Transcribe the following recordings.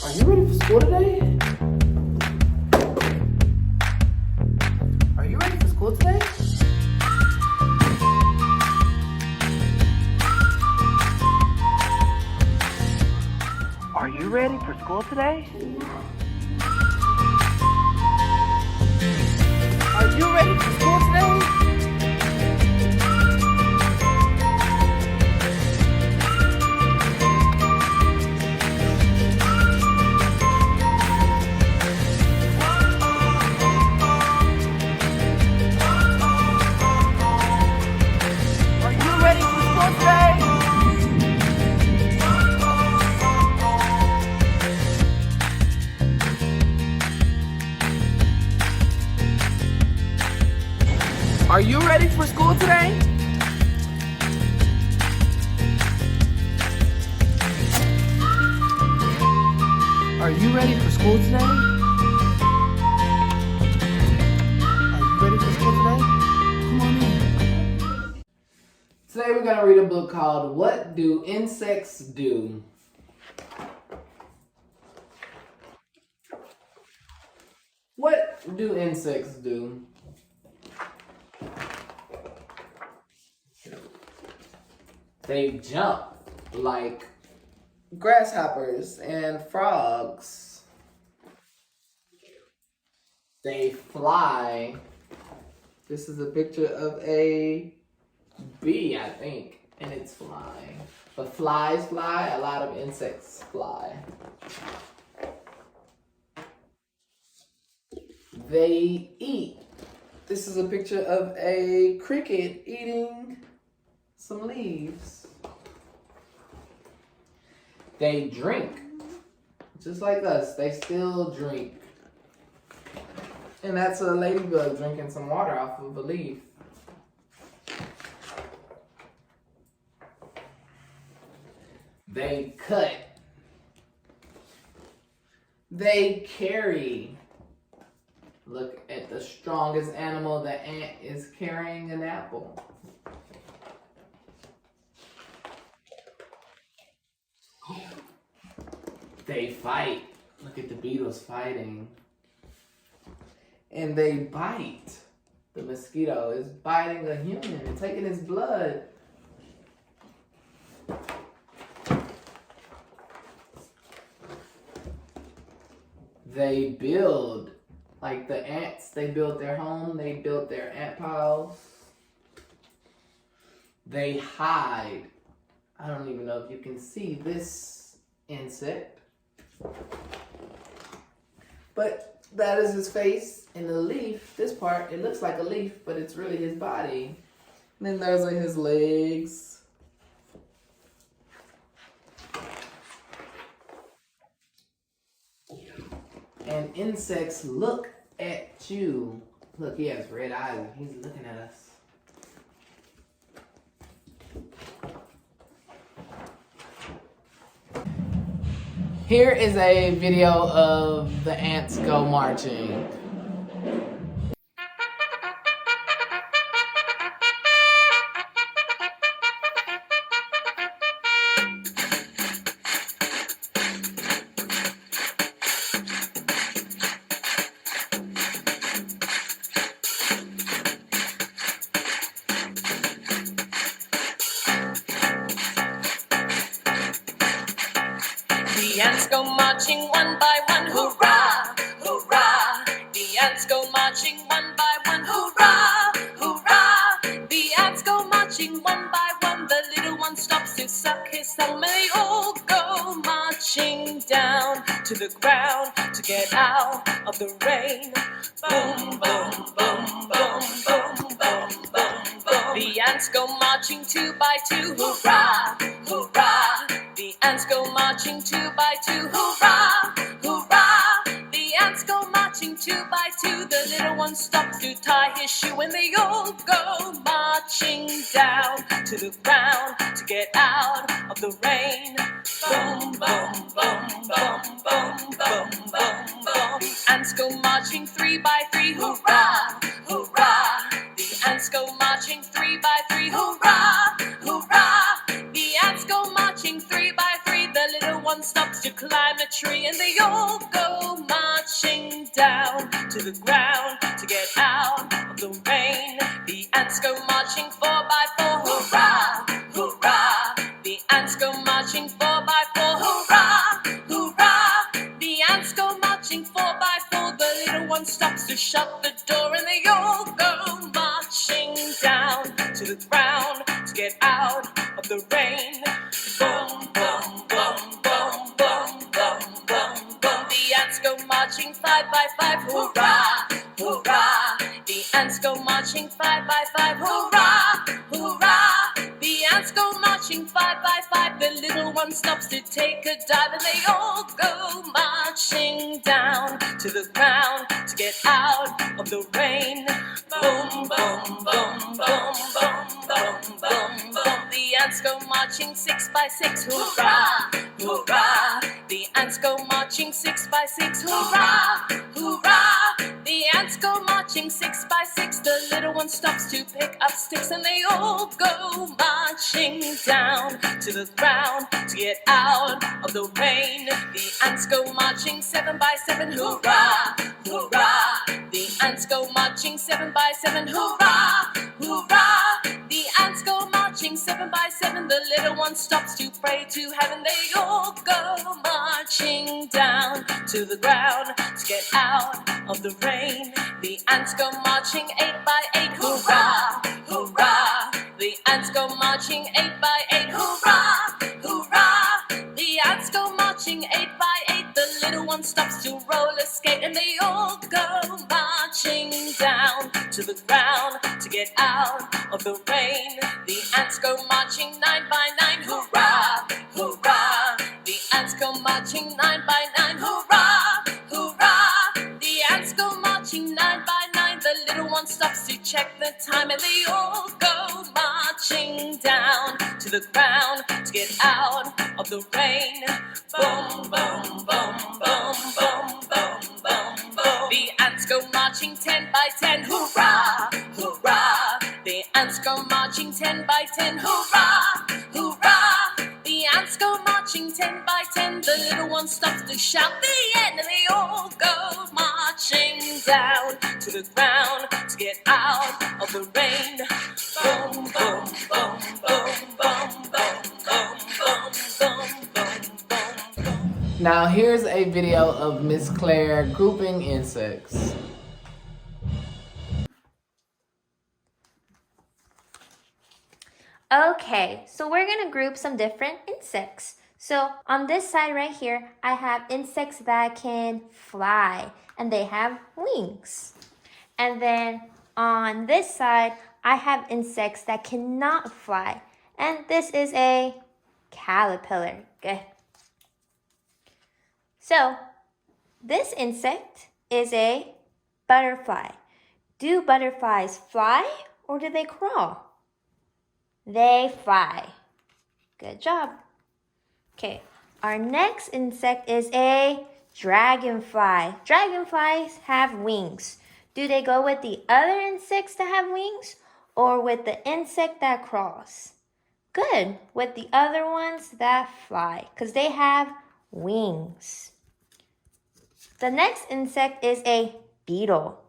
Are you ready for school today? Are you ready for school today? Are you ready for school today? Are you ready for school today? Are you ready for school today? Are you ready for school today? Are you ready for school today? Are you ready for school today? Come on in. Today we're going to read a book called What Do Insects Do? What do insects do? They jump like grasshoppers and frogs. They fly. This is a picture of a bee, I think, and it's flying. But flies fly, a lot of insects fly. They eat. This is a picture of a cricket eating some leaves. They drink. Just like us, they still drink. And that's a ladybug drinking some water off of a leaf. They cut. They carry. Look at the strongest animal. The ant is carrying an apple. They fight. Look at the beetles fighting. And they bite. The mosquito is biting a human and taking his blood. They build. Like the ants, they built their home. They built their ant piles. They hide. I don't even know if you can see this insect. But that is his face in the leaf. This part, it looks like a leaf, but it's really his body. And then those are his legs. And insects look at you. Look, he has red eyes. He's looking at us. Here is a video of the ants go marching. The ants go marching one by one, hurrah, hurrah. The ants go marching one by one, hurrah, hurrah. The ants go marching one by one. The little one stops to suck his thumb, and they all go marching down to the ground to get out of the rain. Boom, boom, boom, boom, boom, boom, boom, boom. The ants go marching two by two, hurrah, hurrah. The ants go marching two by two, hurrah, hurrah. The ants go marching two by two. The little one stops to tie his shoe, and they all go marching down to the ground to get out of the rain. Boom, boom, boom, boom, boom, boom, boom, boom. The ants go marching three by three, hurrah, hurrah. The ants go marching three by three, hurrah, hurrah. The ants go marching three by three. The little one stops to clap climb a tree, and they all go marching down to the ground to get out of the rain. The ants go marching 4x4, hurrah, hurrah. The ants go marching 4x4, hurrah, hurrah. The ants go marching 4x4. The little one stops to shut the door, and they all go marching down to the ground to get out of the rain. Boom, boom, boom, boom, boom, boom, boom, boom. The ants go marching 5x5, hurrah, hurrah. The ants go marching 5x5, hurrah, hurrah. The ants go marching 5x5. The little one stops to take a dive, and they all go marching down to the ground to get out of the rain. Boom, boom, boom, boom, boom, boom, boom, boom. The ants go marching 6x6, hurrah, hurrah. The ants go marching 6x6, hurrah, hurrah. The ants go marching 6x6. The little one stops to pick up sticks, and they all go marching down to the ground to get out of the rain. The ants go marching 7x7, hurrah, hurrah. The ants go marching 7x7, hurrah, hurrah. The ants go marching 7x7. The little one stops to pray to heaven. They all go marching down to the ground to get out of the rain. The ants go marching 8x8, hurrah, hurrah. The ants go marching 8x8, hurrah, hurrah. The ants go marching 8x8. The little one stops to roller skate, and they all go marching down to the ground to get out of the rain. The ants go marching 9x9, hurrah, hurrah. The ants go marching 9x9, hurrah, hurrah. The ants go marching 9x9. The little one stops to check the time, and they all go marching down to the ground to get out of the rain. Boom, boom, boom, boom, boom, boom, boom, boom. The ants go marching 10x10, hurrah, hurrah. The ants go marching 10x10, hurrah, hurrah. The ants go marching 10x10. The little one stops to shout the end, and they all go marching down to the ground to get out of the rain. Boom, boom, boom, boom, boom, boom, boom, boom, boom, boom, boom, boom. Now here's a video of Miss Claire grouping insects. Okay, so we're gonna group some different insects. So on this side right here, I have insects that can fly and they have wings. And then on this side, I have insects that cannot fly. And this is a caterpillar. Good. So this insect is a butterfly. Do butterflies fly or do they crawl? They fly. Good job. Okay, our next insect is a dragonfly. Dragonflies have wings. Do they go with the other insects that have wings or with the insect that crawls? Good, with the other ones that fly because they have wings. The next insect is a beetle.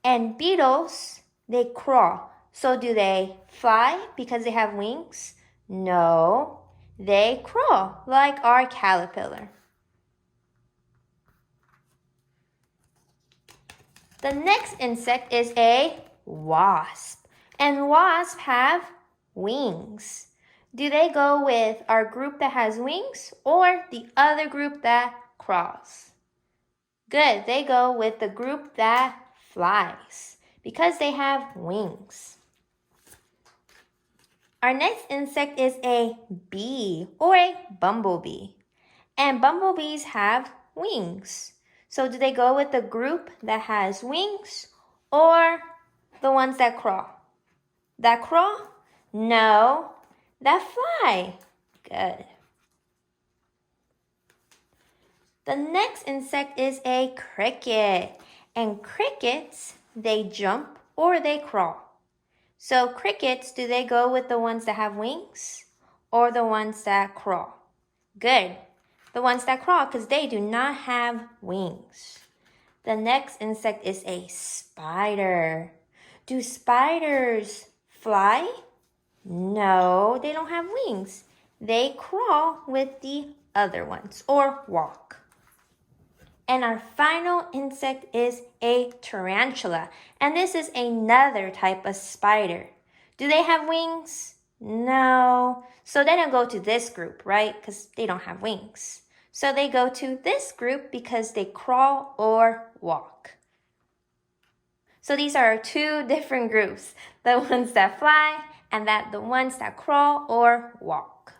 And beetles, they crawl. So do they fly because they have wings? No, they crawl like our caterpillar. The next insect is a wasp. And wasps have wings. Do they go with our group that has wings or the other group that crawls? Good, they go with the group that flies because they have wings. Our next insect is a bee or a bumblebee. And bumblebees have wings. So do they go with the group that has wings or the ones that crawl? That crawl? No, that fly. Good. The next insect is a cricket. And crickets, they jump or they crawl. So crickets, do they go with the ones that have wings or the ones that crawl? Good. the ones that crawl, because they do not have wings. The next insect is a spider. Do spiders fly? No, they don't have wings. They crawl with the other ones or walk. And our final insect is a tarantula. And this is another type of spider. Do they have wings? No. So they don't go to this group, right? Because they don't have wings. So they go to this group because they crawl or walk. So these are our two different groups. The ones that fly and the ones that crawl or walk.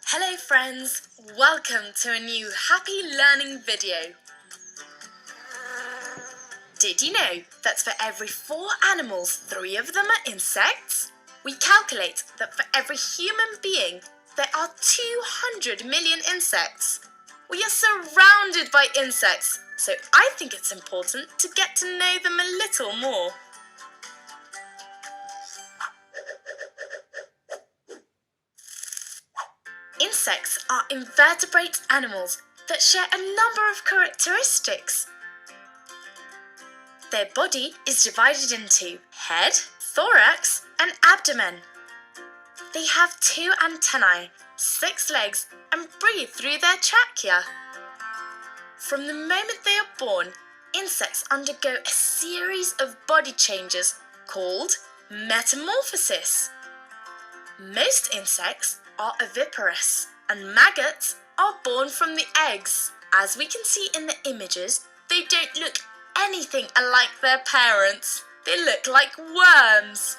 Hello friends, welcome to a new Happy Learning video. Did you know that for every 4 animals, 3 of them are insects? We calculate that for every human being, there are 200 million insects. We are surrounded by insects, so I think it's important to get to know them a little more. Insects are invertebrate animals that share a number of characteristics. Their body is divided into head, thorax, and abdomen. They have 2 antennae, 6 legs, and breathe through their trachea. From the moment they are born, insects undergo a series of body changes called metamorphosis. Most insects are oviparous, and maggots are born from the eggs. As we can see in the images, they don't look anything alike their parents. They look like worms.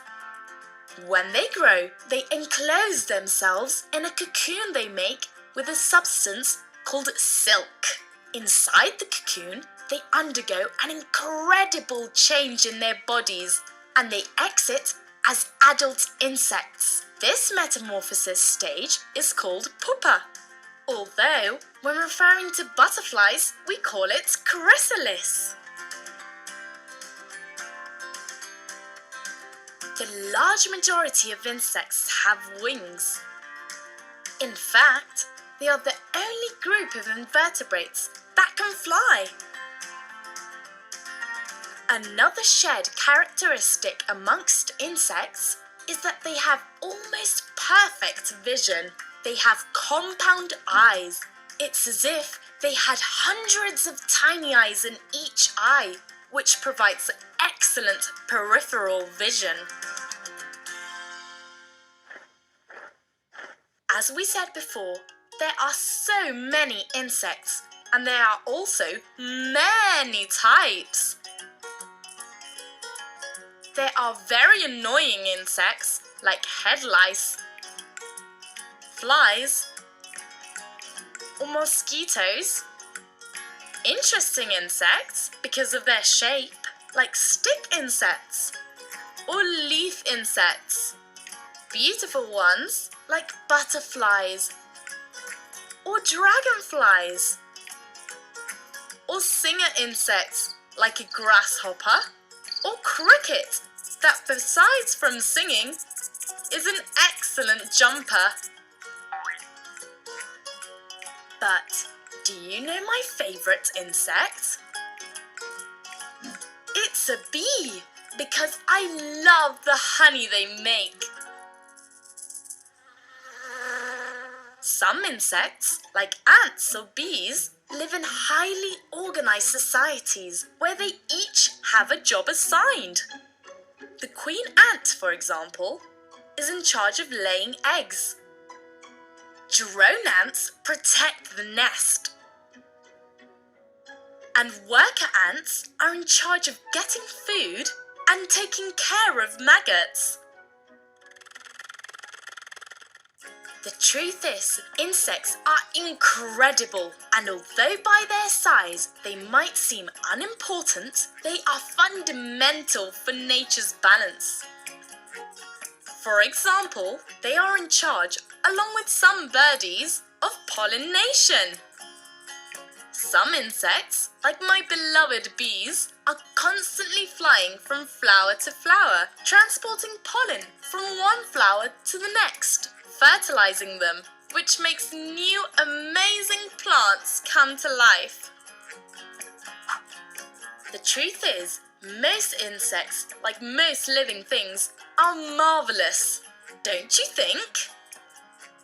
When they grow, they enclose themselves in a cocoon they make with a substance called silk. Inside the cocoon, they undergo an incredible change in their bodies, and they exit as adult insects. This metamorphosis stage is called pupa, although when referring to butterflies, we call it chrysalis. The large majority of insects have wings. In fact, they are the only group of invertebrates that can fly. Another shared characteristic amongst insects is that they have almost perfect vision. They have compound eyes. It's as if they had hundreds of tiny eyes in each eye, which provides excellent peripheral vision. As we said before, there are so many insects, and there are also many types. There are very annoying insects like head lice, flies, or mosquitoes. Interesting insects because of their shape, like stick insects or leaf insects. Beautiful ones like butterflies or dragonflies. Or singer insects like a grasshopper or cricket that, besides from singing, is an excellent jumper. But do you know my favourite insect? It's a bee, because I love the honey they make. Some insects, like ants or bees, live in highly organised societies where they each have a job assigned. The queen ant, for example, is in charge of laying eggs. Drone ants protect the nest. And worker ants are in charge of getting food and taking care of maggots. The truth is, insects are incredible, and although by their size they might seem unimportant, they are fundamental for nature's balance. For example, they are in charge, along with some birdies, of pollination. Some insects, like my beloved bees, are constantly flying from flower to flower, transporting pollen from one flower to the next, fertilizing them. which makes new amazing plants come to life. The truth is, most insects, like most living things, are marvelous, don't you think?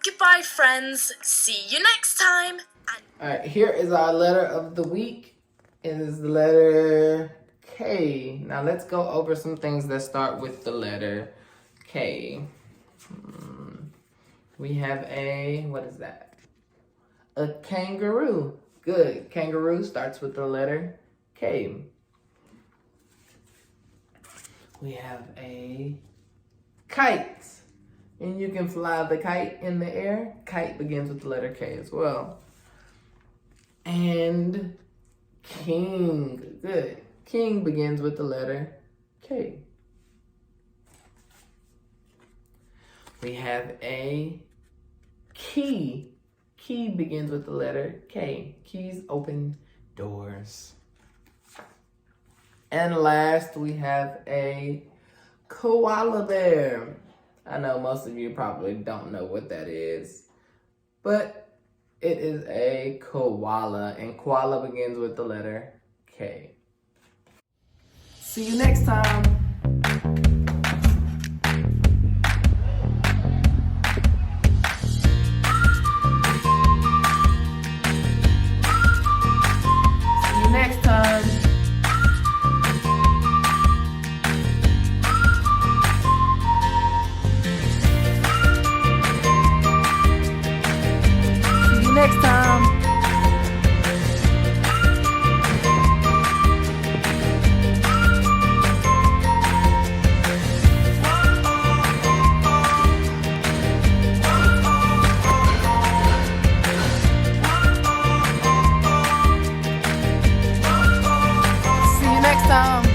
Goodbye, friends. See you next time. Alright, here is our letter of the week. It is the letter K. Now let's go over some things that start with the letter K. We have what is that? A kangaroo. Good. Kangaroo starts with the letter K. We have a kite. And you can fly the kite in the air. Kite begins with the letter K as well. And king. Good. King begins with the letter K. We have a key. Key begins with the letter K. Keys open doors. And last, we have a koala bear. I know most of you probably don't know what that is, but it is a koala, and koala begins with the letter K. See you next time. See you next time. Next time. See you next time.